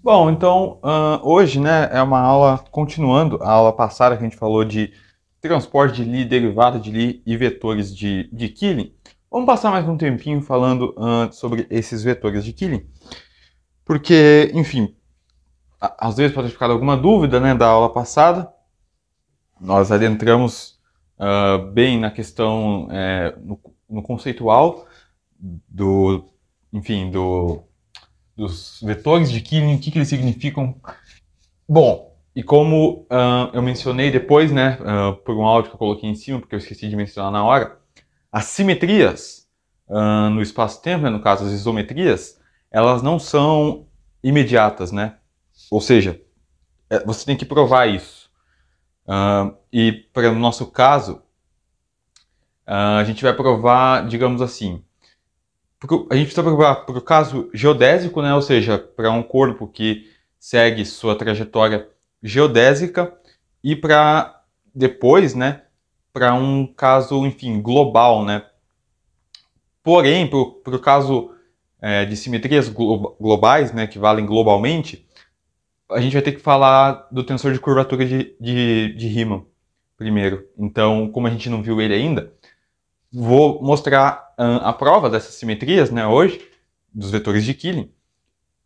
Bom, então, hoje, né, é uma aula continuando a aula passada que a gente falou de transporte de Lie, derivada de Lie e vetores de Killing. Vamos passar mais um tempinho falando sobre esses vetores de Killing, porque, enfim, às vezes pode ter ficado alguma dúvida, né, da aula passada. Nós adentramos bem na questão, no conceitual do, enfim, dos vetores de Killing, o que eles significam. Bom, e como eu mencionei depois, né, por um áudio que eu coloquei em cima, porque eu esqueci de mencionar na hora, as simetrias no espaço-tempo, né, no caso as isometrias, elas não são imediatas, né? Ou seja, você tem que provar isso. E para o nosso caso, a gente vai provar, digamos assim, a gente precisa provar para o caso geodésico, né, ou seja, para um corpo que segue sua trajetória geodésica, e para depois, né, para um caso, enfim, global, né. Porém, para o caso de simetrias globais, né, que valem globalmente, a gente vai ter que falar do tensor de curvatura de Riemann primeiro. Então, como a gente não viu ele ainda, vou mostrar a prova dessas simetrias, né, hoje, dos vetores de Killing.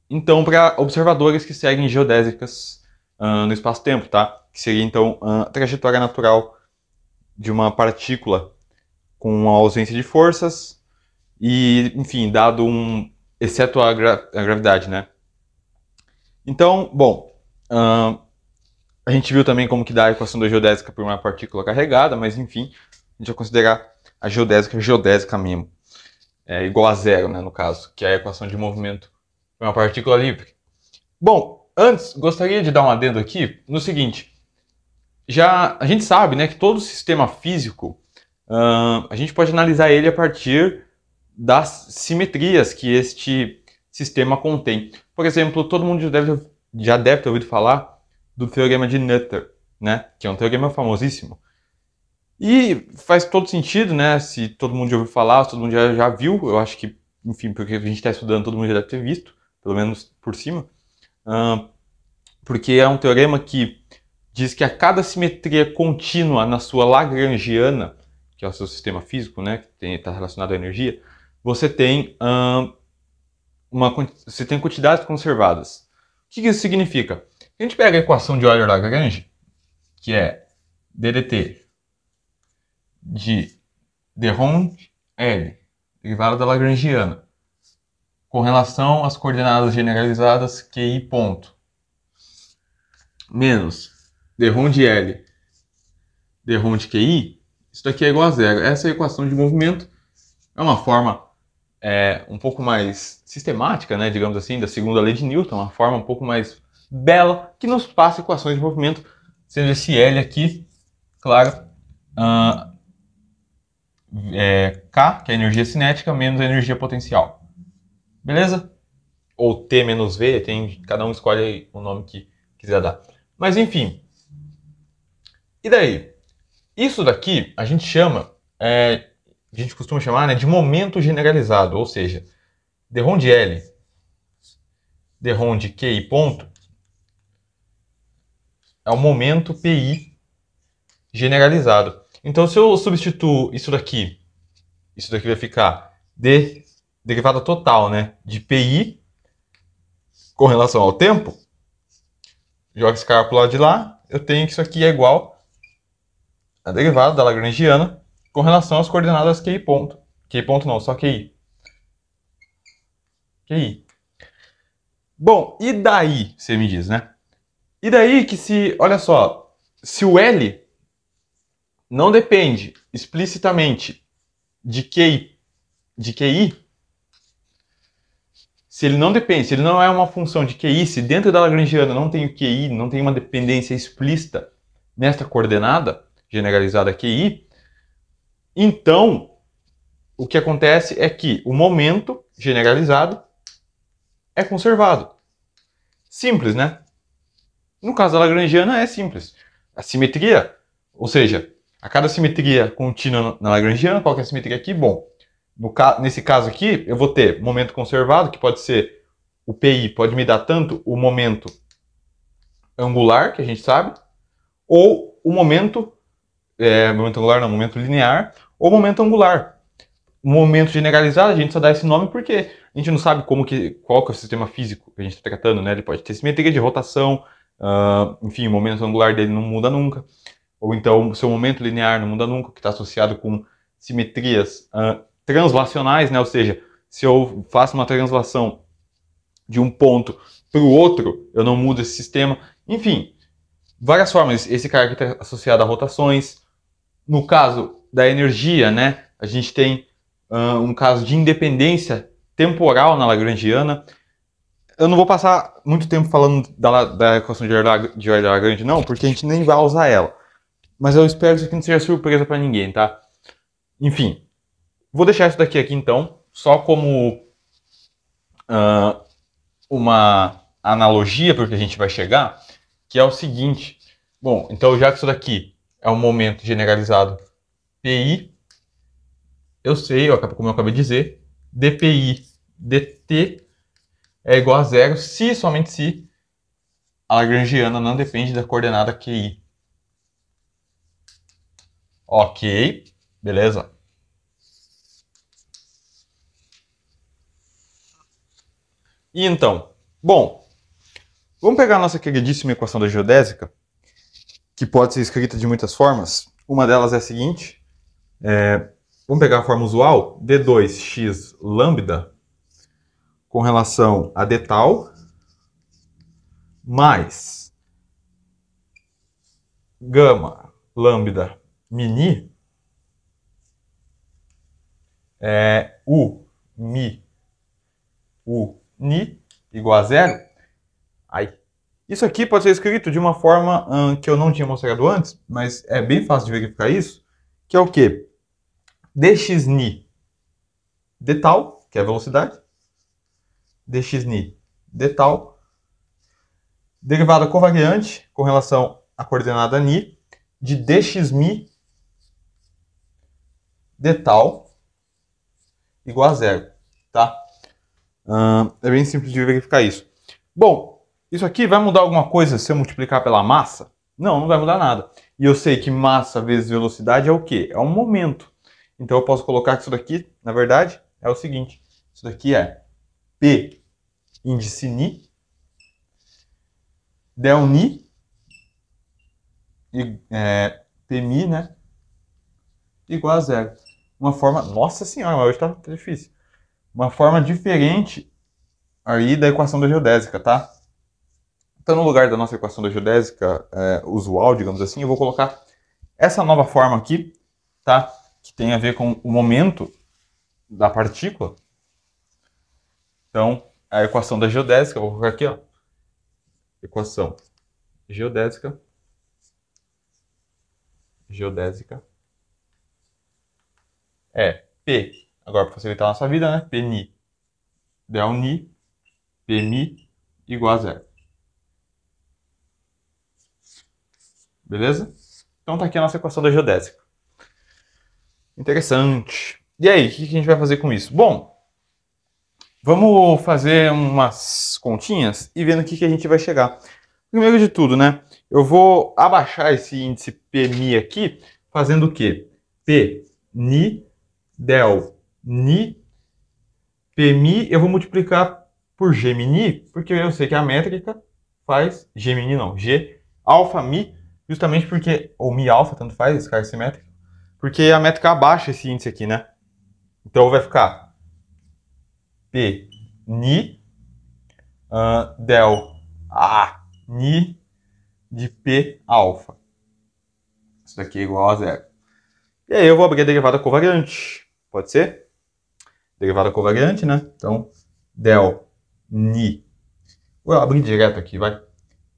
Então, para observadores que seguem geodésicas no espaço-tempo, tá? Que seria, então, a trajetória natural de uma partícula com a ausência de forças e, enfim, dado exceto a gravidade, né? Então, bom, a gente viu também como que dá a equação da geodésica por uma partícula carregada, mas, enfim, a gente vai considerar a geodésica mesmo. Igual a zero, né, no caso, que é a equação de movimento de uma partícula livre. Bom, antes, gostaria de dar um adendo aqui no seguinte. Já a gente sabe, né, que todo sistema físico, a gente pode analisar ele a partir das simetrias que este sistema contém. Por exemplo, todo mundo já deve ter ouvido falar do teorema de Noether, né, que é um teorema famosíssimo. E faz todo sentido, né, se todo mundo já ouviu falar, se todo mundo já viu, eu acho que, enfim, porque a gente está estudando, todo mundo já deve ter visto, pelo menos por cima, porque é um teorema que diz que a cada simetria contínua na sua lagrangiana, que é o seu sistema físico, né, que está relacionado à energia, você tem, você tem quantidades conservadas. O que isso significa? A gente pega a equação de Euler-Lagrange, que é ddt de de Ronde L, derivada da lagrangiana, com relação às coordenadas generalizadas QI ponto, menos de Ronde L, de Ronde QI, isso daqui é igual a zero. Essa é a equação de movimento. É uma forma um pouco mais sistemática, né, digamos assim, da segunda lei de Newton, uma forma um pouco mais bela, que nos passa equações de movimento, sendo esse L aqui, claro, K, que é a energia cinética, menos a energia potencial. Beleza? Ou T menos V, cada um escolhe aí o nome que quiser dar. Mas enfim. E daí? Isso daqui a gente chama, a gente costuma chamar, né, de momento generalizado, ou seja, de Ronde L, de Ronde QI ponto, é o momento PI generalizado. Então, se eu substituo isso daqui vai ficar derivada total, né, de PI com relação ao tempo. Joga esse cara para o lado de lá, eu tenho que isso aqui é igual a derivada da lagrangiana com relação às coordenadas QI ponto. QI ponto não, só QI. QI. Bom, e daí, você me diz, né? E daí que olha só, se o L não depende explicitamente de QI, se ele não depende, se ele não é uma função de QI, se dentro da lagrangiana não tem o QI, não tem uma dependência explícita nesta coordenada generalizada QI, então o que acontece é que o momento generalizado é conservado. Simples, né? No caso da lagrangiana é simples. A simetria, ou seja, a cada simetria contínua na lagrangiana, qual que é a simetria aqui? Bom, nesse caso aqui, eu vou ter momento conservado, que pode ser o PI pode me dar tanto o momento angular, que a gente sabe, ou o momento angular não, momento linear, ou momento angular. O momento generalizado, a gente só dá esse nome porque a gente não sabe qual que é o sistema físico que a gente está tratando, né? Ele pode ter simetria de rotação, enfim, o momento angular dele não muda nunca, ou então o seu momento linear não muda nunca, que está associado com simetrias translacionais, né? Ou seja, se eu faço uma translação de um ponto para o outro, eu não mudo esse sistema. Enfim, várias formas. Esse cara aqui está associado a rotações. No caso da energia, né, a gente tem um caso de independência temporal na Lagrangiana. Eu não vou passar muito tempo falando da equação de Euler-Lagrange, não, porque a gente nem vai usar ela. Mas eu espero que isso aqui não seja surpresa para ninguém, tá? Enfim, vou deixar isso daqui então, só como uma analogia para o que a gente vai chegar, que é o seguinte. Bom, então já que isso daqui é um momento generalizado PI, eu sei, como eu acabei de dizer, dPi dt é igual a zero se, somente se, a Lagrangiana não depende da coordenada QI. Ok, beleza? E então, bom, vamos pegar a nossa queridíssima equação da geodésica, que pode ser escrita de muitas formas. Uma delas é a seguinte, vamos pegar a forma usual, d2x lambda com relação a d tal mais gama lambda mini u mi u ni igual a zero. Aí. Isso aqui pode ser escrito de uma forma que eu não tinha mostrado antes, mas é bem fácil de verificar isso, que é o quê? dx ni d tal, que é a velocidade, dx ni d tal, derivada covariante com relação à coordenada ni de dx mi d tal igual a zero, tá? É bem simples de verificar isso. Bom, isso aqui vai mudar alguma coisa se eu multiplicar pela massa? Não, não vai mudar nada. E eu sei que massa vezes velocidade é o quê? É um momento. Então eu posso colocar que isso daqui, na verdade, é o seguinte. Isso daqui é P índice ni, del ni, Pmi, né? Igual a zero. Uma forma... Nossa senhora, mas hoje tá difícil. Uma forma diferente aí da equação da geodésica, tá? Então, no lugar da nossa equação da geodésica usual, digamos assim, eu vou colocar essa nova forma aqui, tá? Que tem a ver com o momento da partícula. Então, a equação da geodésica, eu vou colocar aqui, ó. Equação geodésica. É P, agora para facilitar a nossa vida, né? Pni del ni, Pmi igual a zero. Beleza? Então tá aqui a nossa equação da geodésica. Interessante. E aí, o que a gente vai fazer com isso? Bom, vamos fazer umas continhas e vendo o que a gente vai chegar. Primeiro de tudo, né? Eu vou abaixar esse índice Pmi aqui, fazendo o quê? P, ni, del, ni, Pmi, eu vou multiplicar por Gmini, porque eu sei que a métrica faz Gmini não, G, alfa, mi, justamente porque, ou mi alfa, tanto faz, esse cara é simétrico, porque a métrica abaixa esse índice aqui, né? Então vai ficar P, ni, del, ni, de P alfa. Isso daqui é igual a zero. E aí eu vou abrir a derivada covariante. Pode ser? Derivada covariante, né? Então, del ni. Vou abrir direto aqui, vai.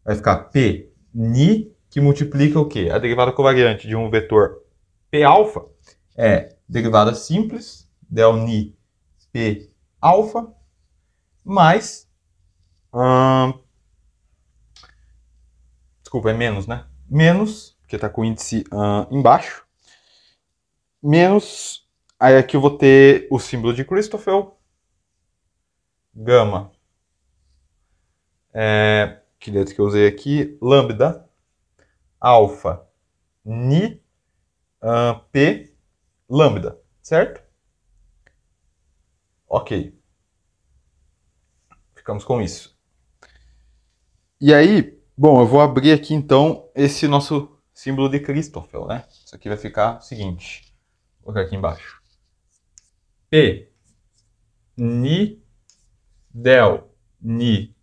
Vai ficar P ni, que multiplica o quê? A derivada covariante de um vetor P alfa é derivada simples, del ni P alfa, mais... desculpa, é menos, né? Menos, porque está com o índice embaixo, menos, aí aqui eu vou ter o símbolo de Christoffel, gama Que letra que eu usei aqui? Lambda, alfa, ni, p, lambda, certo? Ok, ficamos com isso. E aí, bom, eu vou abrir aqui então esse nosso símbolo de Christoffel, né? Isso aqui vai ficar o seguinte, vou colocar aqui embaixo. P, ni, del, ni,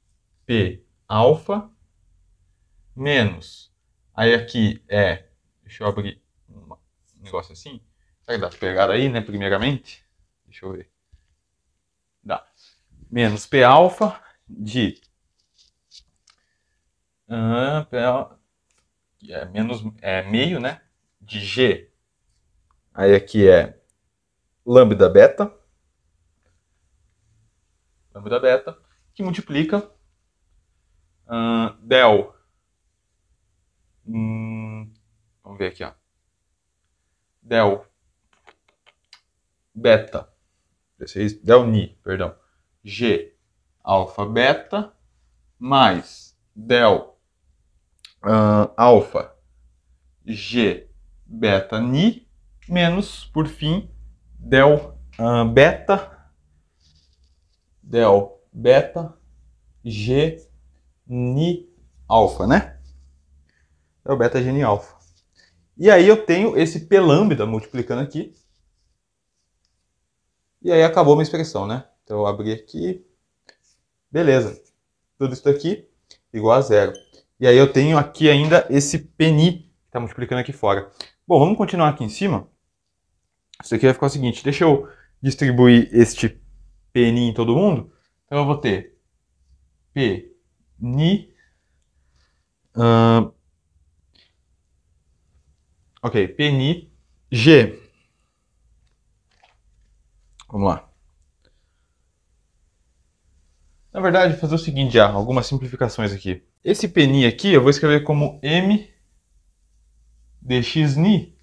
p, alfa, menos. Aí aqui deixa eu abrir um negócio assim. Será que dá pra pegar aí, né, primeiramente? Deixa eu ver. Dá. Menos p alfa de menos meio, né? De g. Aí aqui é lambda beta. Lambda beta. Que multiplica del. Vamos ver aqui, ó. Del beta. Del ni, perdão. G alfa beta mais del alfa G beta ni menos, por fim, del beta G ni alfa, né? Del beta G ni alfa. E aí eu tenho esse P lambda multiplicando aqui. E aí acabou a minha expressão, né? Então eu abri aqui. Beleza. Tudo isso aqui igual a zero. E aí eu tenho aqui ainda esse Pni que está multiplicando aqui fora. Bom, vamos continuar aqui em cima. Isso aqui vai ficar o seguinte. Deixa eu distribuir este Pni em todo mundo. Então eu vou ter Pni. Ok, Pni G. Vamos lá. Na verdade, vou fazer o seguinte já, algumas simplificações aqui. Esse Pni aqui eu vou escrever como M dx ni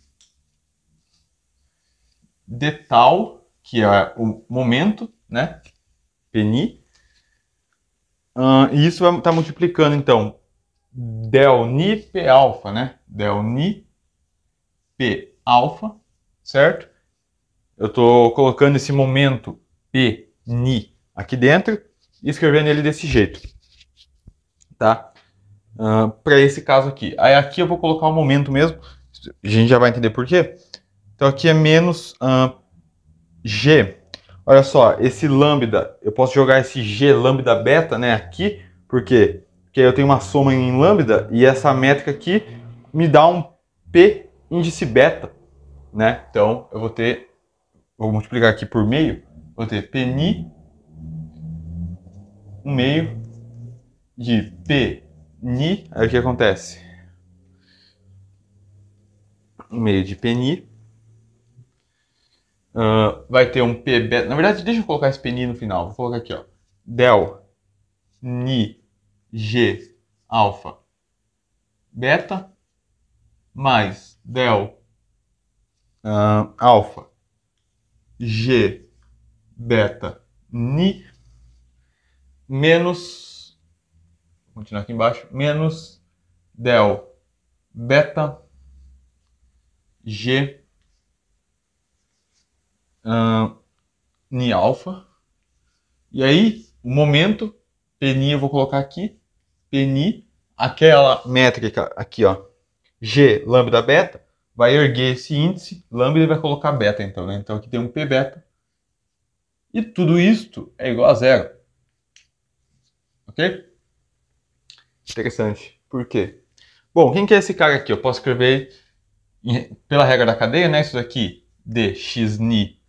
de tal, que é o momento, né? Pni. E isso vai estar multiplicando, então, del ni p alfa, né? Del ni p alfa, certo? Eu estou colocando esse momento p ni aqui dentro e escrevendo ele desse jeito, tá? Para esse caso aqui. Aí aqui eu vou colocar o momento mesmo, a gente já vai entender por quê. Então aqui é menos g. Olha só, esse lambda, eu posso jogar esse g lambda beta, né, aqui, por quê? Porque eu tenho uma soma em lambda e essa métrica aqui me dá um p índice beta, né? Então eu vou multiplicar aqui por meio, vou ter p ni, um meio de p ni, aí o que acontece? Um meio de p ni, vai ter um p beta, na verdade deixa eu colocar esse p ni no final, vou colocar aqui, ó, del ni g alfa beta mais del alfa g beta ni menos, vou continuar aqui embaixo, menos del beta g ni alfa. E aí, o momento, Pni eu vou colocar aqui, Pni, aquela métrica aqui, ó, G lambda beta, vai erguer esse índice, lambda e vai colocar beta então, né? Então aqui tem um P beta. E tudo isto é igual a zero. Ok? Interessante. Por quê? Bom, quem que é esse cara aqui? Eu posso escrever pela regra da cadeia, né? Isso daqui, dx ni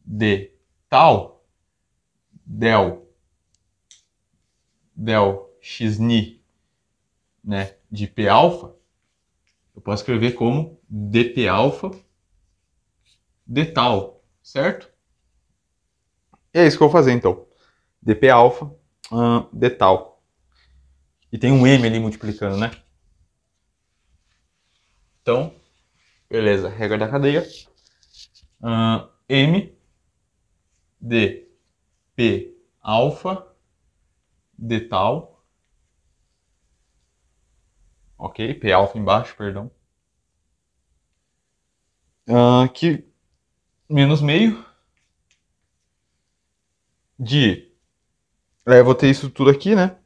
de tal, del x ni, né, de p alfa, eu posso escrever como dp alfa de tal, certo? E é isso que eu vou fazer então. dp alfa de tal. E tem um m ali multiplicando, né? Então, beleza, regra da cadeia. M de p alfa de tal ok? P alfa embaixo, perdão. Que menos meio de... eu vou ter isso tudo aqui, né?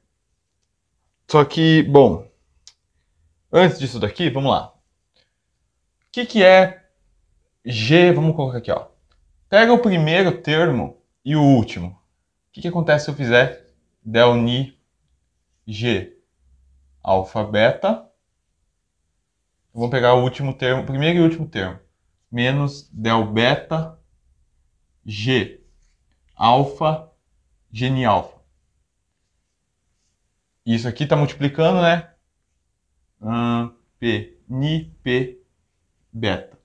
Só que, bom, antes disso daqui, vamos lá. O que é G? Vamos colocar aqui, ó. Pega o primeiro termo e o último. O que acontece se eu fizer del ni G alfa beta? Vamos pegar o último termo, primeiro e último termo. Menos del beta G alfa G ni alfa. Isso aqui está multiplicando, né? P ni P beta.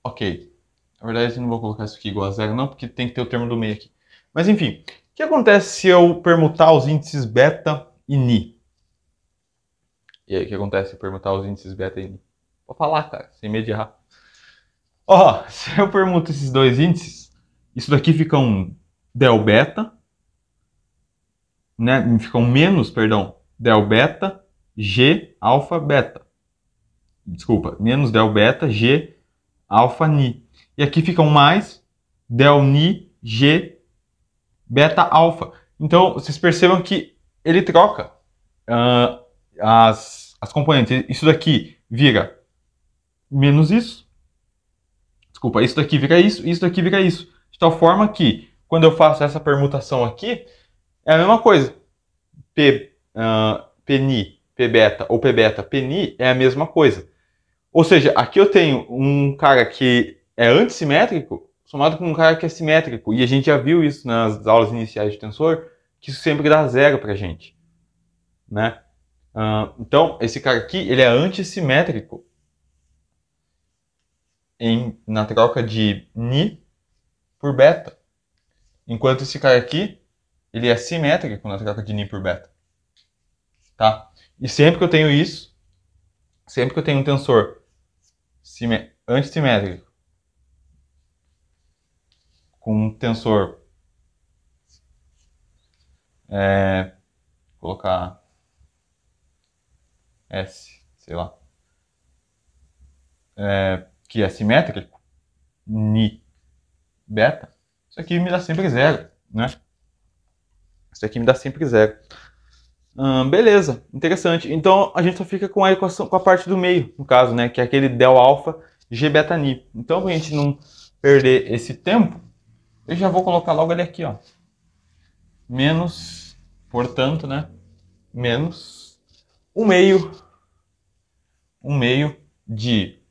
Ok. Na verdade, eu não vou colocar isso aqui igual a zero, não, porque tem que ter o termo do meio aqui. Mas enfim, o que acontece se eu permutar os índices beta e ni? E aí, o que acontece se eu permutar os índices beta e ni? Vou falar, cara, sem medo de errar. Ó, se eu permuto esses dois índices, isso daqui fica um del beta, né? Fica um menos, perdão, del beta G alfa beta. Desculpa, menos del beta G alfa ni. E aqui fica um mais del ni G beta alfa. Então, vocês percebam que ele troca as componentes. Isso daqui vira menos isso. Desculpa, isso daqui vira isso daqui vira isso. De tal forma que, quando eu faço essa permutação aqui, é a mesma coisa. P ni, P beta ou P beta, P ni é a mesma coisa. Ou seja, aqui eu tenho um cara que é antissimétrico somado com um cara que é simétrico. E a gente já viu isso nas aulas iniciais de tensor, que isso sempre dá zero pra gente. Né? Então, esse cara aqui, ele é antissimétrico na troca de ni por beta. Enquanto esse cara aqui, ele é simétrico na troca de ni por beta. Tá? E sempre que eu tenho isso, sempre que eu tenho um tensor antissimétrico com um tensor, colocar S, sei lá, que é simétrico, ni beta, isso aqui me dá sempre zero, né? Isso aqui me dá sempre zero. Beleza, interessante. Então a gente só fica com a equação, com a parte do meio, no caso, né? Que é aquele del alfa G beta ni. Então, para a gente não perder esse tempo, eu já vou colocar logo ele aqui, ó. Menos, portanto, né? Menos 1/2 de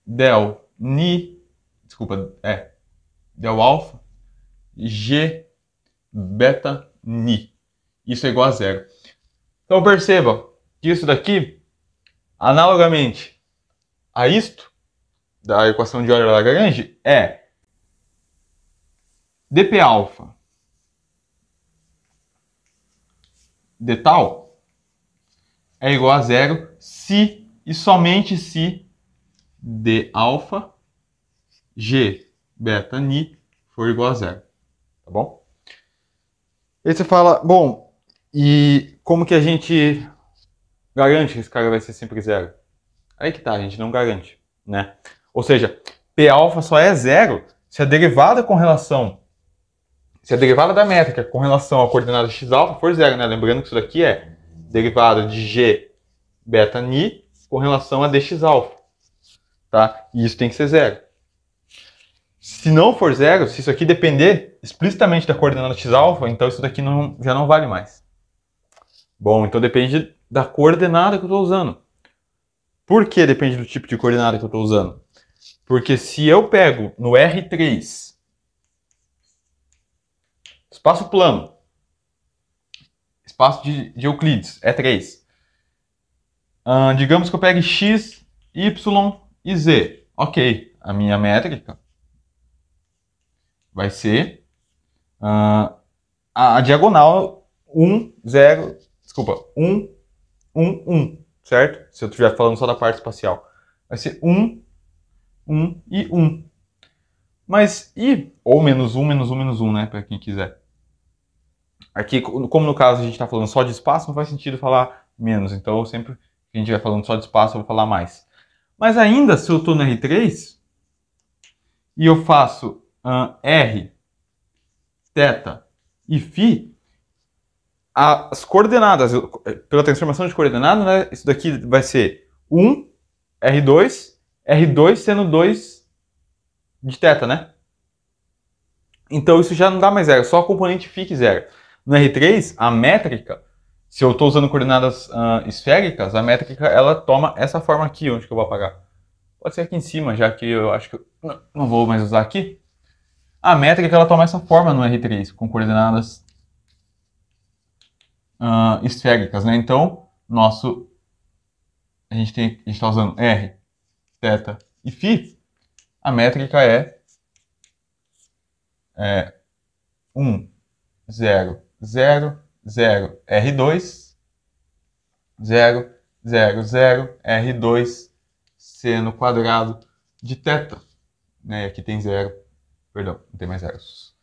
del ni, desculpa, del alfa G beta ni. Isso é igual a zero. Então perceba que isso daqui, analogamente a isto, da equação de Euler-Lagrange, é dp alfa de tal é igual a zero se e somente se d alfa G beta ni for igual a zero. Tá bom? Aí você fala, bom, e como que a gente garante que esse cara vai ser sempre zero? Aí que tá, a gente não garante, né? Ou seja, P alfa só é zero se a derivada da métrica com relação à coordenada x alfa for zero, né? Lembrando que isso daqui é derivada de G beta ni com relação a dx alfa, tá? E isso tem que ser zero. Se não for zero, se isso aqui depender explicitamente da coordenada x alfa, então isso daqui já não vale mais. Bom, então depende da coordenada que eu estou usando. Por que depende do tipo de coordenada que eu estou usando? Porque se eu pego no R3, espaço plano, espaço de Euclides, é 3. Digamos que eu pegue x, y e z. Ok, a minha métrica vai ser a diagonal 1, 0, desculpa, 1, 1, 1, certo? Se eu estiver falando só da parte espacial. Vai ser 1, 1 e 1. Mas ou menos 1, menos 1, menos 1, né? Para quem quiser. Aqui, como no caso a gente está falando só de espaço, não faz sentido falar menos. Então, sempre que a gente vai falando só de espaço, eu vou falar mais. Mas ainda, se eu estou no R3 e eu faço R, θ e φ, as coordenadas, pela transformação de coordenadas, né, isso daqui vai ser 1, R2, R2 sendo 2 de θ, né? Então isso já não dá mais zero, só a componente fique zero. No R3, a métrica, se eu estou usando coordenadas esféricas, a métrica ela toma essa forma aqui, onde que eu vou apagar. Pode ser aqui em cima, já que eu acho que eu não vou mais usar aqui. A métrica ela toma essa forma no R3, com coordenadas esféricas, né? Então, a gente está usando R, θ e φ, a métrica é 1, 0, 0, 0, R2, 0, 0, 0, R2, seno quadrado de θ. Né? E aqui tem 0, perdão, não tem mais zeros.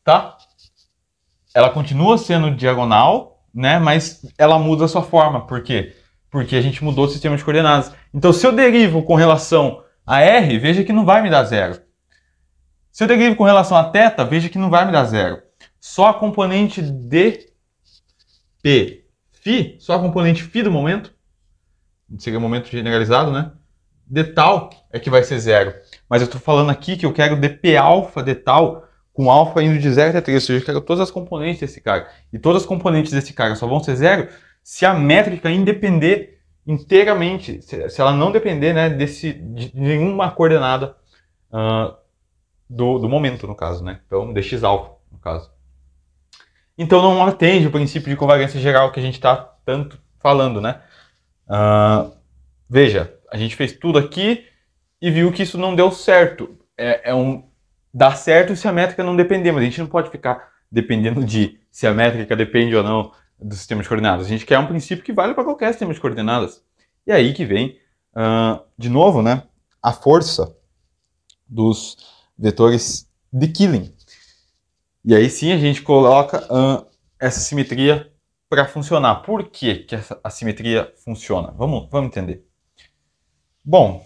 Tá? Ela continua sendo diagonal, né? Mas ela muda a sua forma. Por quê? Porque a gente mudou o sistema de coordenadas. Então, se eu derivo com relação a R, veja que não vai me dar zero. Se eu derivo com relação a θ, veja que não vai me dar zero. Só a componente de P, φ, só a componente φ do momento, seria o momento generalizado, né? De tal é que vai ser zero. Mas eu estou falando aqui que eu quero dp alfa de tal com alfa indo de 0 até 3, ou seja, eu quero todas as componentes desse cara. E todas as componentes desse cara só vão ser zero se a métrica independer inteiramente, se ela não depender, né, de nenhuma coordenada do momento, no caso, né? Então, dx alfa, no caso. Então, não atende o princípio de covariância geral que a gente está tanto falando, né? Veja, a gente fez tudo aqui e viu que isso não deu certo. Dá certo se a métrica não depender, mas a gente não pode ficar dependendo de se a métrica depende ou não do sistema de coordenadas. A gente quer um princípio que vale para qualquer sistema de coordenadas. E aí que vem, de novo, né, a força dos vetores de Killing. E aí sim a gente coloca essa simetria para funcionar. Por que que essa assimetria funciona? Vamos entender. Bom,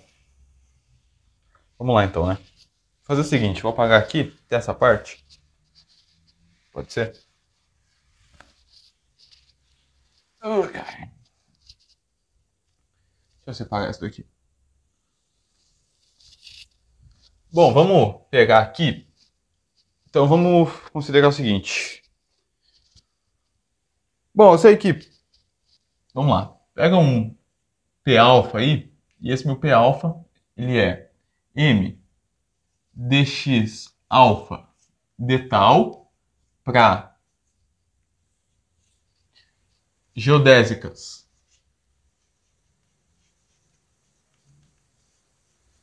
vamos lá então, né? Vou fazer o seguinte, vou apagar aqui, dessa parte. Pode ser? Deixa eu separar isso daqui. Bom, vamos pegar aqui. Então vamos considerar o seguinte. Bom, eu sei que... Vamos lá. Pega um P-alfa aí. E esse meu P-alfa, ele é M dx alfa de tal para geodésicas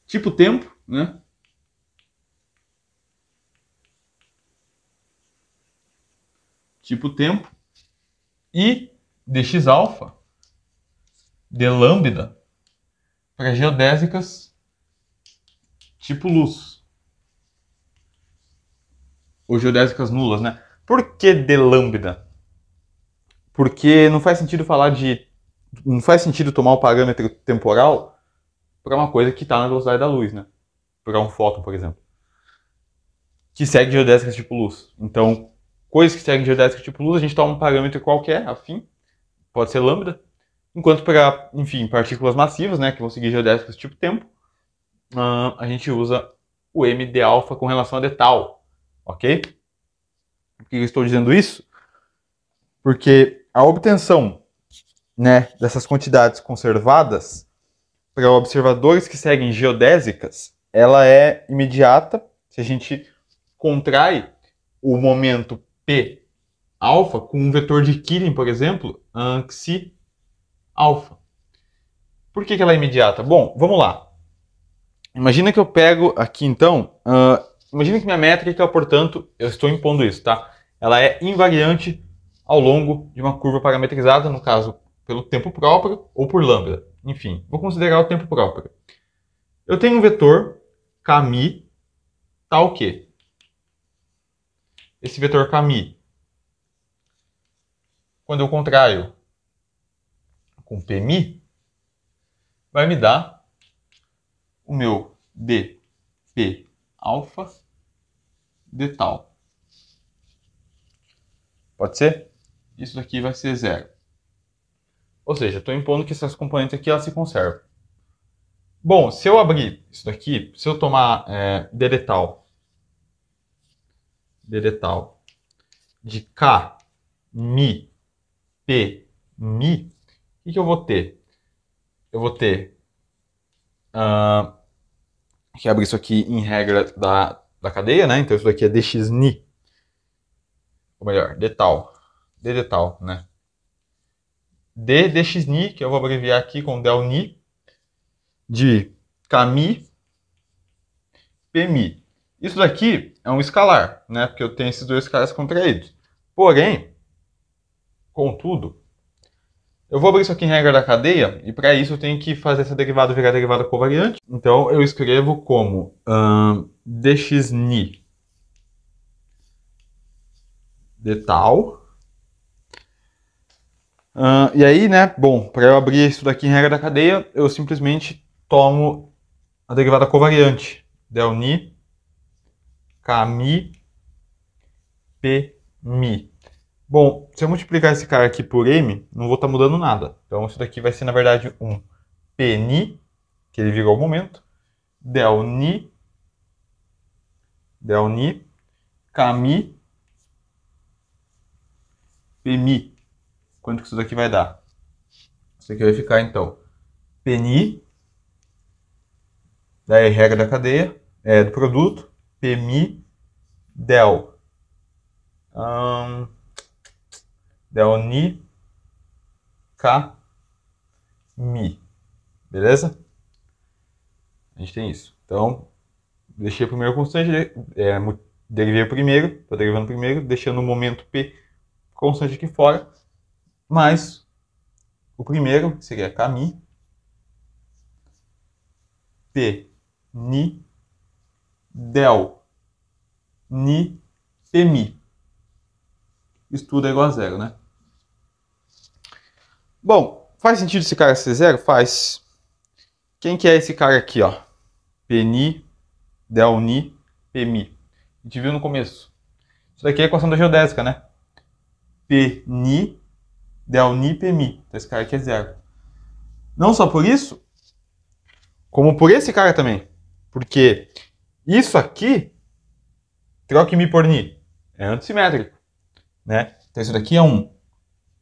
tipo tempo, né? Tipo tempo e dx alfa de lambda para geodésicas tipo luz. Ou geodésicas nulas, né? Por que de lambda? Porque não faz sentido falar de... Não faz sentido tomar o parâmetro temporal para uma coisa que está na velocidade da luz, né? Para um fóton, por exemplo. Que segue geodésicas tipo luz. Então, coisas que seguem geodésicas tipo luz, a gente toma um parâmetro qualquer, afim, pode ser lambda. Enquanto para, enfim, partículas massivas, né, que vão seguir geodésicas tipo tempo, a gente usa o m de alfa com relação a d tal, ok? Por que eu estou dizendo isso? Porque a obtenção, né, dessas quantidades conservadas para observadores que seguem geodésicas, ela é imediata se a gente contrai o momento P alfa com um vetor de Killing, por exemplo, xi alfa. Por que ela é imediata? Bom, vamos lá. Imagina que eu pego aqui, então, imagina que minha métrica, portanto, eu estou impondo isso, tá? Ela é invariante ao longo de uma curva parametrizada, no caso, pelo tempo próprio ou por lambda. Enfim, vou considerar o tempo próprio. Eu tenho um vetor kmi tal que esse vetor Kami, quando eu contraio com Pmi, vai me dar o meu dp alfa de tal. Pode ser? Isso daqui vai ser zero. Ou seja, estou impondo que essas componentes aqui elas se conservam. Bom, se eu abrir isso daqui, se eu tomar d tal de K, Mi, P, Mi, o que eu vou ter? Eu vou ter que abrir isso aqui em regra da cadeia, né? Então isso daqui é dxni, ou melhor, d tal, né? D dxni, que eu vou abreviar aqui com delni, de Kmi, Pmi. Isso daqui é um escalar, né? Porque eu tenho esses dois caras contraídos. Porém, contudo, eu vou abrir isso aqui em regra da cadeia, e para isso eu tenho que fazer essa derivada virar derivada covariante. Então eu escrevo como dxni de tal. E aí, né, bom, para eu abrir isso daqui em regra da cadeia, eu simplesmente tomo a derivada covariante. Delni, Kmi, Pmi. Bom, se eu multiplicar esse cara aqui por m, não vou estar mudando nada. Então isso daqui vai ser, na verdade, um Pni, que ele virou o momento, delni, Kmi, Pmi. Quanto que isso daqui vai dar? Isso aqui vai ficar, então, Pni, daí regra da cadeia, do produto, Pmi, delni, Kmi. Beleza? A gente tem isso. Então, deixei o primeiro constante, derivei o primeiro, estou derivando o primeiro, deixando o momento P constante aqui fora, mais o primeiro, que seria Kmi, Pni, delni, Pmi. Isso tudo é igual a zero, né? Bom, faz sentido esse cara ser zero? Faz. Quem que é esse cara aqui, ó? Pni, delni, Pmi. A gente viu no começo. Isso daqui é a equação da geodésica, né? Pni, delni, Pmi. Então esse cara aqui é zero. Não só por isso, como por esse cara também. Porque isso aqui, troque Mi por Ni, é antissimétrico, né? Então isso daqui é um.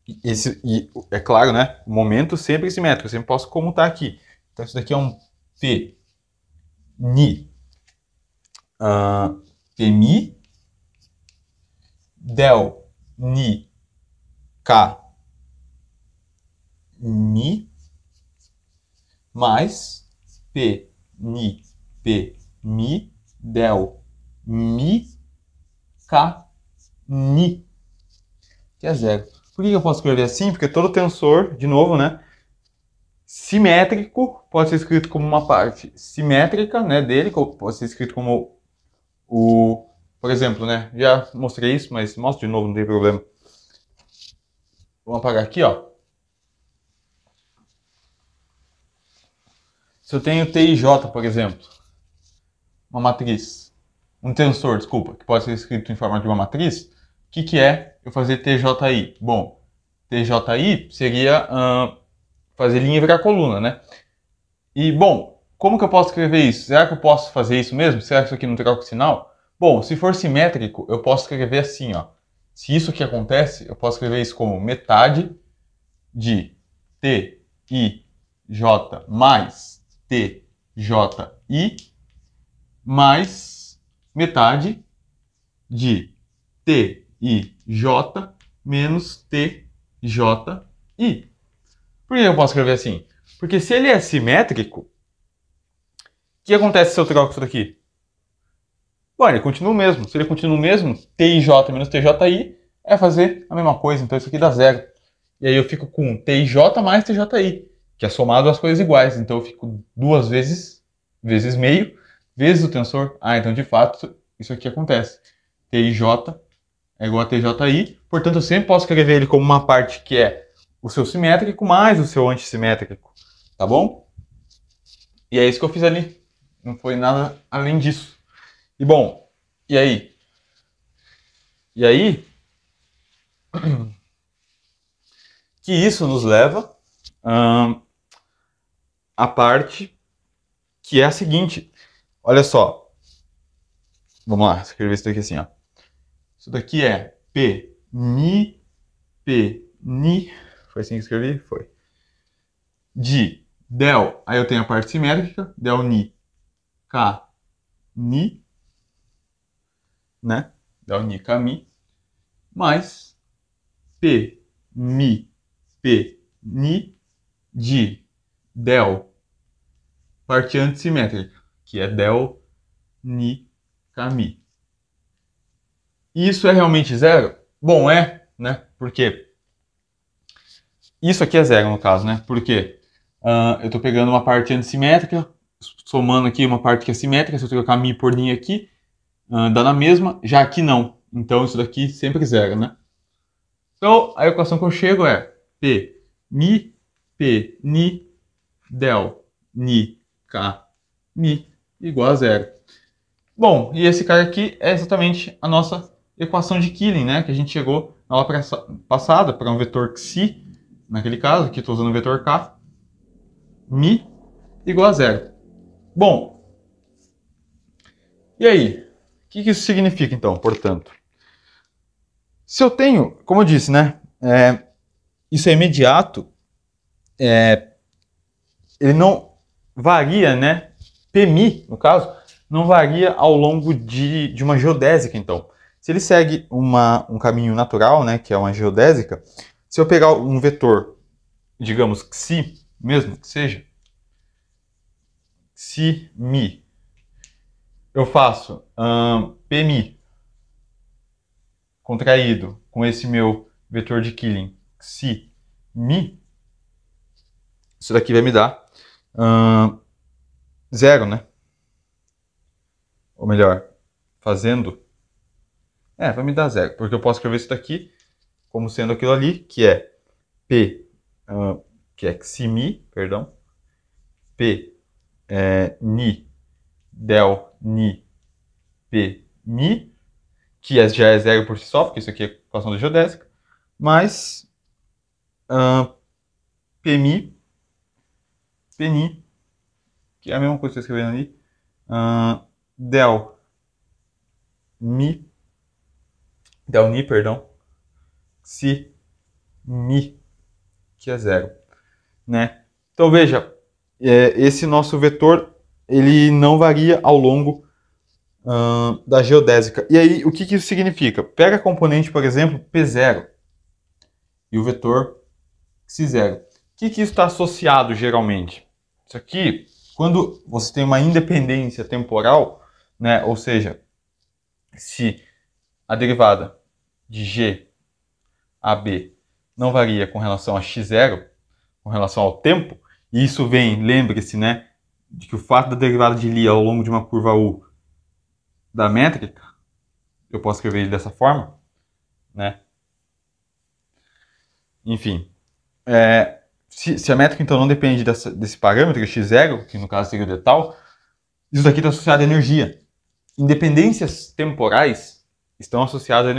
E é claro, né? Momento sempre simétrico. Eu sempre posso comutar aqui. Então isso daqui é um P Ni Pmi del Ni K Mi mais P Ni P Mi del Mi K Ni, que é zero. Por que eu posso escrever assim? Porque todo tensor, de novo, né, simétrico pode ser escrito como uma parte simétrica, né, dele, pode ser escrito como por exemplo, né, já mostrei isso, mas mostro de novo, não tem problema. Vamos apagar aqui, ó. Se eu tenho T e J, por exemplo, uma matriz, um tensor, desculpa, que pode ser escrito em forma de uma matriz, o que é eu fazer TJI? Bom, TJI seria fazer linha virar coluna, né? E, bom, como que eu posso escrever isso? Será que eu posso fazer isso mesmo? Será que isso aqui não troca o sinal? Bom, se for simétrico, eu posso escrever assim, ó. Se isso aqui acontece, eu posso escrever isso como metade de TIJ mais TJI mais metade de TIJ menos TJI. Por que eu posso escrever assim? Porque se ele é simétrico, o que acontece se eu troco isso daqui? Bom, ele continua o mesmo. Se ele continua o mesmo, TIJ menos TJI é fazer a mesma coisa. Então isso aqui dá zero. E aí eu fico com TIJ mais TJI, que é somado às coisas iguais. Então eu fico 2 vezes meio, vezes o tensor. Ah, então de fato isso aqui acontece. TIJ é igual a TJI, portanto eu sempre posso escrever ele como uma parte que é o seu simétrico mais o seu antissimétrico, tá bom? E é isso que eu fiz ali, não foi nada além disso. E bom, e aí? E aí, que isso nos leva à parte que é a seguinte, olha só, vamos lá, escrever isso daqui assim, ó. Isso daqui é P, Ni, foi assim que escrevi? Foi. De del, aí eu tenho a parte simétrica, del Ni, K, Ni, né? Del Ni, K, Mi, mais P, Mi, Ni, de del, parte antissimétrica, que é del, Ni, K, Mi. E isso é realmente zero? Bom, é, né? Porque isso aqui é zero no caso, né? Porque eu estou pegando uma parte antissimétrica, somando aqui uma parte que é simétrica, se eu trocar mi por ni aqui, dá na mesma, já aqui não. Então isso daqui sempre zero, né? Então a equação que eu chego é P, mi, P, ni, del, ni, K, mi, igual a zero. Bom, e esse cara aqui é exatamente a nossa equação de Killing, né? Que a gente chegou na aula passada para um vetor xi, naquele caso, aqui estou usando o vetor k, mi igual a zero. Bom, e aí? O que isso significa então, portanto? Se eu tenho, como eu disse, né? Isso é imediato, ele não varia, né? Pmi, no caso, não varia ao longo de uma geodésica, então. Se ele segue um caminho natural, né, que é uma geodésica, se eu pegar um vetor, digamos, xi, mesmo que seja, xi, mi, eu faço pmi contraído com esse meu vetor de Killing, xi, mi, isso daqui vai me dar zero, né? Ou melhor, fazendo, vai me dar zero, porque eu posso escrever isso daqui como sendo aquilo ali, que é P, que é xi mi, perdão, P, ni, del, ni, P, mi, que já é zero por si só, porque isso aqui é equação da geodésica, mais P mi, P ni, que é a mesma coisa que eu estou escrevendo ali, del ni, perdão, xi mi, que é zero, né? Então veja, esse nosso vetor ele não varia ao longo da geodésica. E aí, o que isso significa? Pega a componente, por exemplo, P0 e o vetor xi0. O que isso está associado geralmente? Isso aqui, quando você tem uma independência temporal, né? Ou seja, se a derivada de g a b não varia com relação a x0, com relação ao tempo, e isso vem, lembre-se, né, de que o fato da derivada de Lie ao longo de uma curva U da métrica, eu posso escrever ele dessa forma, né? Enfim, se a métrica então não depende desse parâmetro, x0, que no caso seria o d tal, isso daqui está associado à energia. Independências temporais estão associadas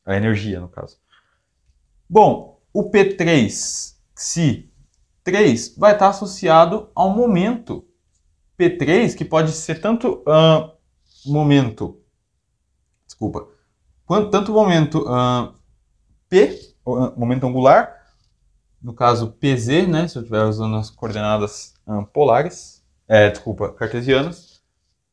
à energia, no caso. Bom, o P3, xi 3, vai estar associado ao momento P3, que pode ser tanto momento P, momento angular, no caso PZ, né, se eu estiver usando as coordenadas polares, cartesianas.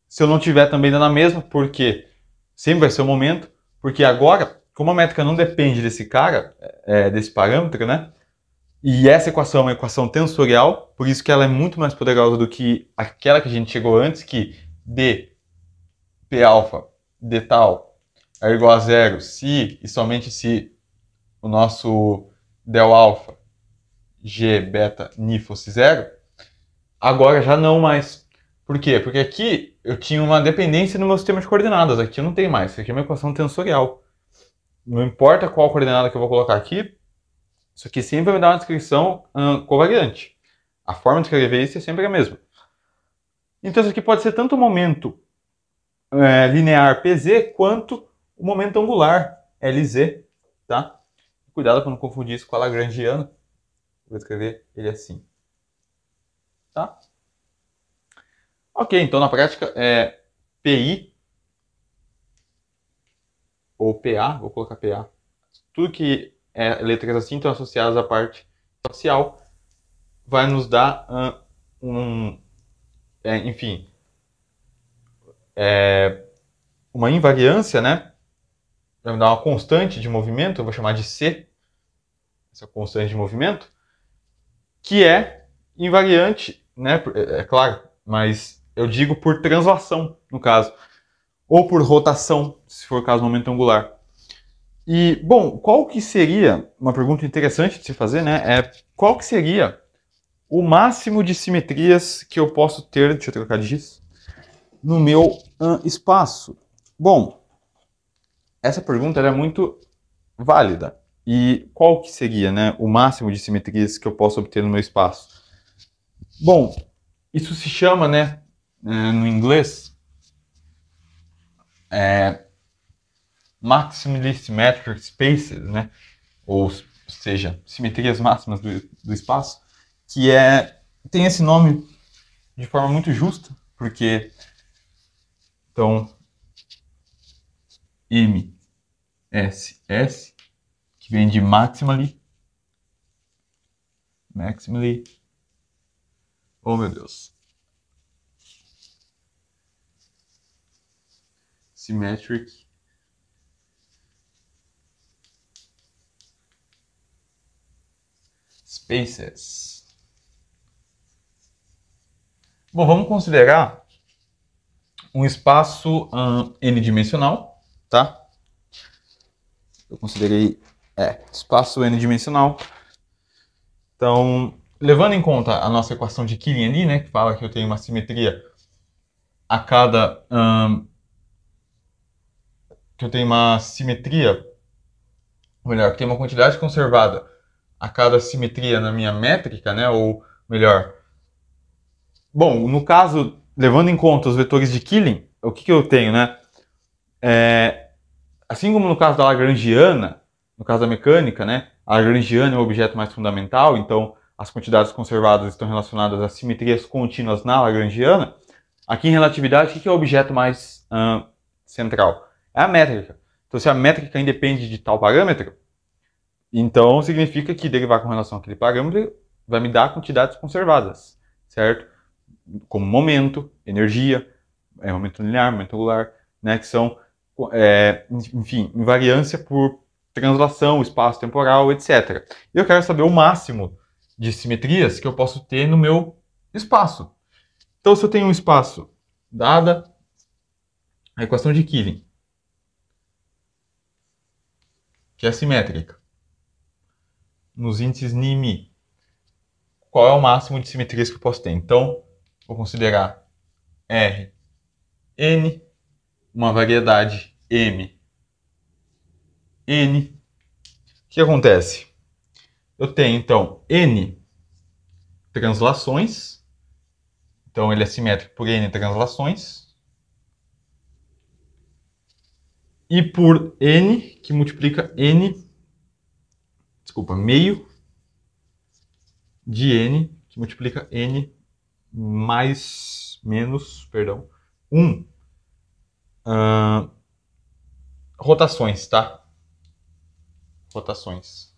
Se eu não tiver também dando a mesma, porque sempre vai ser o momento, porque agora, como a métrica não depende desse cara, desse parâmetro, né, e essa equação é uma equação tensorial, por isso que ela é muito mais poderosa do que aquela que a gente chegou antes, que d, p alfa, d tal, é igual a zero se e somente se o nosso del alfa, g, beta, ni fosse zero. Agora já não mais. Por quê? Porque aqui eu tinha uma dependência no meu sistema de coordenadas, aqui eu não tenho mais, isso aqui é uma equação tensorial. não importa qual coordenada que eu vou colocar aqui, isso aqui sempre vai me dar uma descrição covariante. A forma de escrever isso é sempre a mesma. Então isso aqui pode ser tanto o momento linear PZ quanto o momento angular LZ, tá? Cuidado para não confundir isso com a lagrangiana. Vou escrever ele assim, tá? Ok, então na prática é PI ou PA, vou colocar PA. Tudo que é letras assim estão associadas à parte espacial, vai nos dar enfim, uma invariância, né? Vai me dar uma constante de movimento, eu vou chamar de C, essa constante de movimento, que é invariante, né? É claro, mas eu digo por translação, no caso, ou por rotação, se for o caso do momento angular. E, bom, qual que seria, uma pergunta interessante de se fazer, né? Qual que seria o máximo de simetrias que eu posso ter, deixa eu trocar de giz, no meu espaço? Bom, essa pergunta é muito válida. E qual que seria, né, o máximo de simetrias que eu posso obter no meu espaço? Bom, isso se chama, né, no inglês, maximally symmetric spaces, né, ou seja, simetrias máximas do espaço, que tem esse nome de forma muito justa, porque então MSS, que vem de maximally, oh meu Deus, symmetric spaces. Bom, vamos considerar um espaço n-dimensional, tá? Eu considerei espaço n-dimensional. Então, levando em conta a nossa equação de Killing ali, né, que fala que eu tenho uma simetria a cada que eu tenho uma simetria, ou melhor, que tem uma quantidade conservada a cada simetria na minha métrica, né, ou melhor, bom, no caso, levando em conta os vetores de Killing, o que eu tenho, né? Assim como no caso da Lagrangiana, no caso da mecânica, né? A Lagrangiana é o objeto mais fundamental, então as quantidades conservadas estão relacionadas às simetrias contínuas na Lagrangiana. Aqui em relatividade, o que é o objeto mais central? É a métrica. Então, se a métrica independe de tal parâmetro, então significa que derivar com relação àquele parâmetro vai me dar quantidades conservadas, certo? Como momento, energia, momento linear, momento angular, né? Que são, enfim, invariância por translação, espaço temporal, etc. E eu quero saber o máximo de simetrias que eu posso ter no meu espaço. Então, se eu tenho um espaço, dada a equação de Killing, que é simétrica, nos índices NI, qual é o máximo de simetrias que eu posso ter? Então, vou considerar R, N, uma variedade M, N. O que acontece? Eu tenho, então, N translações. Então, ele é simétrico por N translações. E por N, que multiplica N, meio de N, que multiplica N menos, 1 rotações, tá? Rotações.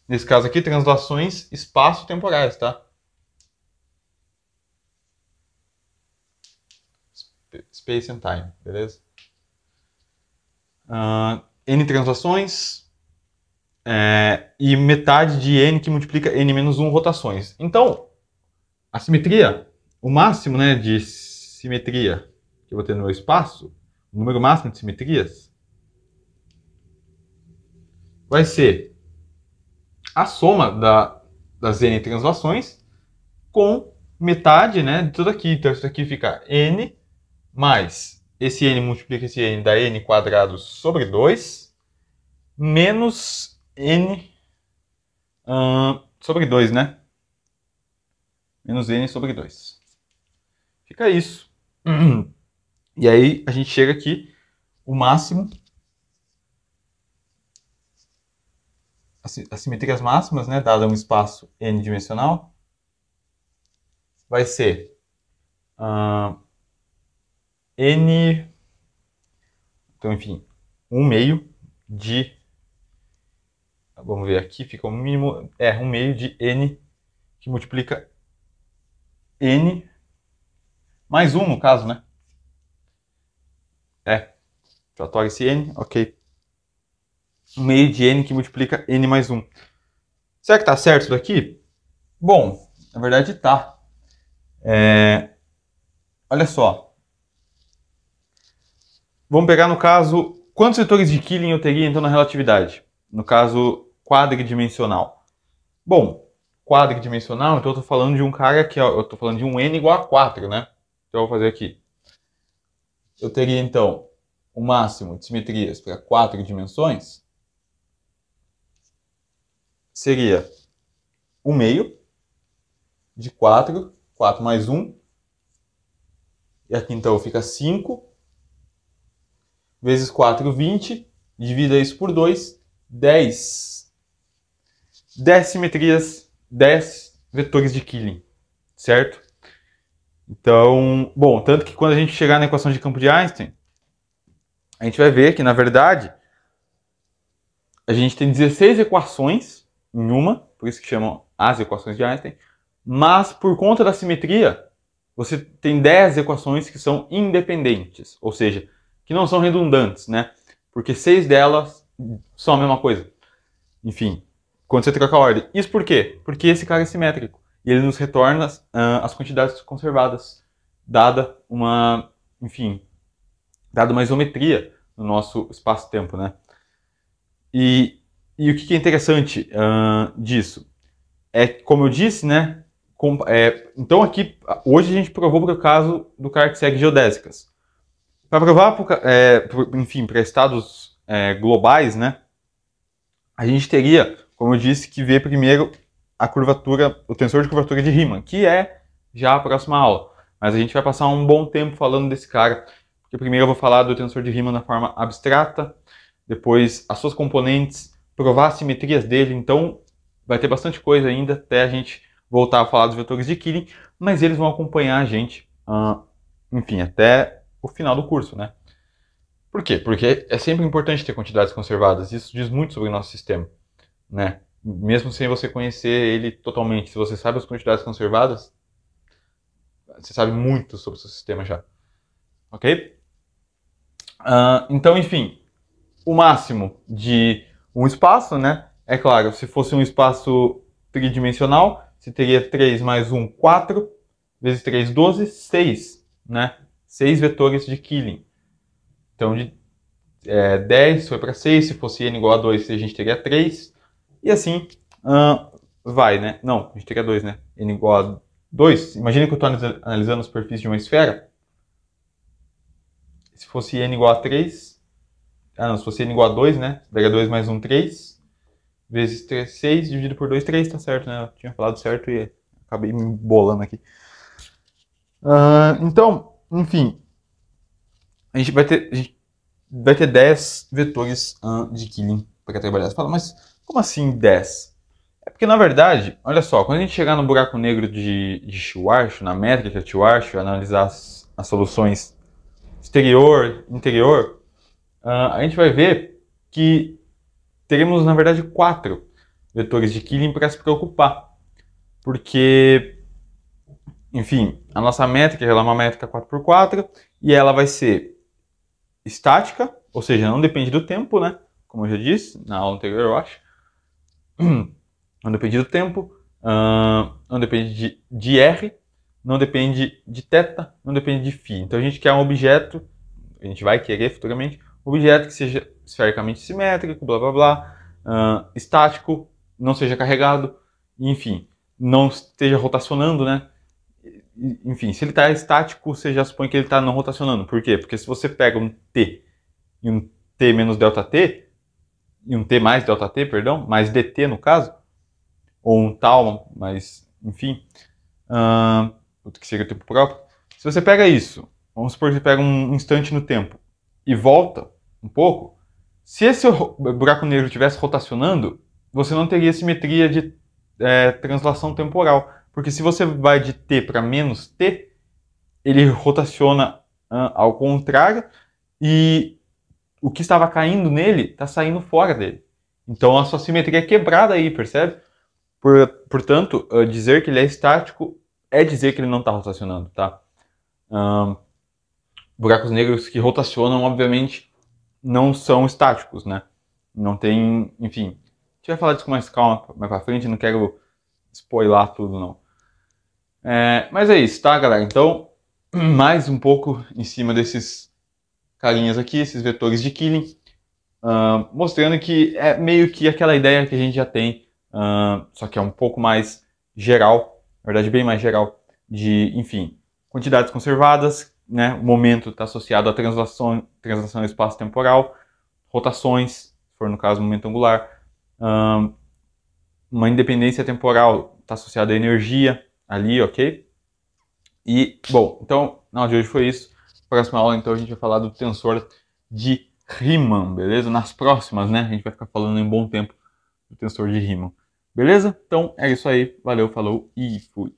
Nesse caso aqui, translações espaço-temporais, tá? Space and time, beleza? N translações e metade de N que multiplica N menos 1 rotações. Então, a simetria, o máximo, né, de simetria que eu vou ter no meu espaço, o número máximo de simetrias, vai ser a soma das N translações com metade, né, de tudo aqui. Então, isso aqui fica N mais esse n multiplica esse n, dá n quadrado sobre 2, menos n sobre 2, né? Menos n sobre 2. Fica isso. E aí a gente chega aqui, o máximo, as simetrias máximas, né, dada um espaço n-dimensional, vai ser n, então enfim, 1/2 de, vamos ver aqui, fica o mínimo, 1/2 de n, que multiplica n mais 1 no caso, né? Fratório esse n, ok. 1/2 de n que multiplica n mais 1. Será que tá certo isso daqui? Bom, na verdade tá. Olha só. Vamos pegar no caso, quantos vetores de Killing eu teria então na relatividade? No caso quadridimensional. Bom, quadridimensional, então eu tô falando de um cara que eu tô falando de um n igual a 4, né? Então eu vou fazer aqui. Eu teria então o máximo de simetrias para 4 dimensões seria 1/2 de 4, 4 mais 1, e aqui então fica 5, vezes 4, 20, divida isso por 2, 10. 10 simetrias, 10 vetores de Killing, certo? Então, bom, tanto que quando a gente chegar na equação de campo de Einstein, a gente vai ver que, na verdade, a gente tem 16 equações em uma, por isso que chamam as equações de Einstein, mas por conta da simetria, você tem 10 equações que são independentes, ou seja, que não são redundantes, né? Porque 6 delas são a mesma coisa. Enfim, quando você troca a ordem. Isso por quê? Porque esse cara é simétrico. E ele nos retorna as quantidades conservadas, dada uma, enfim, dada uma isometria no nosso espaço-tempo, né? E o que é interessante disso? É, como eu disse, né? Então aqui, hoje a gente provou para o caso do cara que segue geodésicas. Para provar, enfim, para estados globais, né? A gente teria, como eu disse, que ver primeiro a curvatura, o tensor de curvatura de Riemann, que é já a próxima aula. Mas a gente vai passar um bom tempo falando desse cara, porque primeiro eu vou falar do tensor de Riemann na forma abstrata, depois as suas componentes, provar as simetrias dele, então vai ter bastante coisa ainda até a gente voltar a falar dos vetores de Killing, mas eles vão acompanhar a gente, enfim, até o final do curso, né? Por quê? Porque é sempre importante ter quantidades conservadas. Isso diz muito sobre o nosso sistema, né? Mesmo sem você conhecer ele totalmente. Se você sabe as quantidades conservadas, você sabe muito sobre o seu sistema já. Ok? Então, enfim, o máximo de um espaço, né? É claro, se fosse um espaço tridimensional, você teria 3 mais 1, 4, vezes 3, 12, 6, né? 6 vetores de Killing. Então, de 10 foi para 6, se fosse n igual a 2, a gente teria 3, e assim vai, né? Não, a gente teria 2, né? N igual a 2, imagina que eu estou analisando a superfície de uma esfera, se fosse n igual a 3, não, se fosse n igual a 2, né? Daria 2 mais 1, 3, vezes 3, 6, dividido por 2, 3, tá certo, né? Eu tinha falado certo e acabei me bolando aqui. Então, enfim, a gente vai ter 10 vetores de Killing para trabalhar. Você fala, mas como assim 10? É porque, na verdade, olha só, quando a gente chegar no buraco negro de Schwarzschild, na métrica de Schwarzschild, analisar as soluções exterior, interior, a gente vai ver que teremos, na verdade, 4 vetores de Killing para se preocupar. Porque, enfim, a nossa métrica ela é uma métrica 4x4 e ela vai ser estática, ou seja, não depende do tempo, né? Como eu já disse na aula anterior, eu acho. Não depende do tempo, não depende de R, não depende de θ, não depende de φ. Então a gente quer um objeto, a gente vai querer futuramente, um objeto que seja esfericamente simétrico, blá blá blá, estático, não seja carregado, enfim, não esteja rotacionando, né? enfim, se ele está estático, você já supõe que ele está não rotacionando. Por quê? Porque se você pega um t e um t menos ΔT, e um t mais ΔT, perdão, mais dt no caso, ou um tal, mas enfim, que seria o tempo próprio. Se você pega isso, vamos supor que você pega um instante no tempo e volta um pouco, se esse buraco negro estivesse rotacionando, você não teria simetria de translação temporal. Porque se você vai de t para menos t, ele rotaciona ao contrário e o que estava caindo nele está saindo fora dele. Então a sua simetria é quebrada aí, percebe? Portanto, dizer que ele é estático é dizer que ele não está rotacionando, tá? Buracos negros que rotacionam, obviamente, não são estáticos, né? Não tem, enfim. A gente vai falar disso com mais calma mais pra frente, não quero spoiler tudo, não. Mas é isso, tá, galera? Então, mais um pouco em cima desses carinhas aqui, esses vetores de Killing, mostrando que é meio que aquela ideia que a gente já tem, só que é um pouco mais geral, na verdade bem mais geral, de, enfim, quantidades conservadas, né? O momento está associado à translação espaço-temporal, rotações, se for no caso momento angular, uma independência temporal está associada à energia ali, ok? E, bom, então, na aula de hoje foi isso. Próxima aula, então, a gente vai falar do tensor de Riemann, beleza? Nas próximas, né? A gente vai ficar falando em bom tempo do tensor de Riemann. Beleza? Então, é isso aí. Valeu, falou e fui.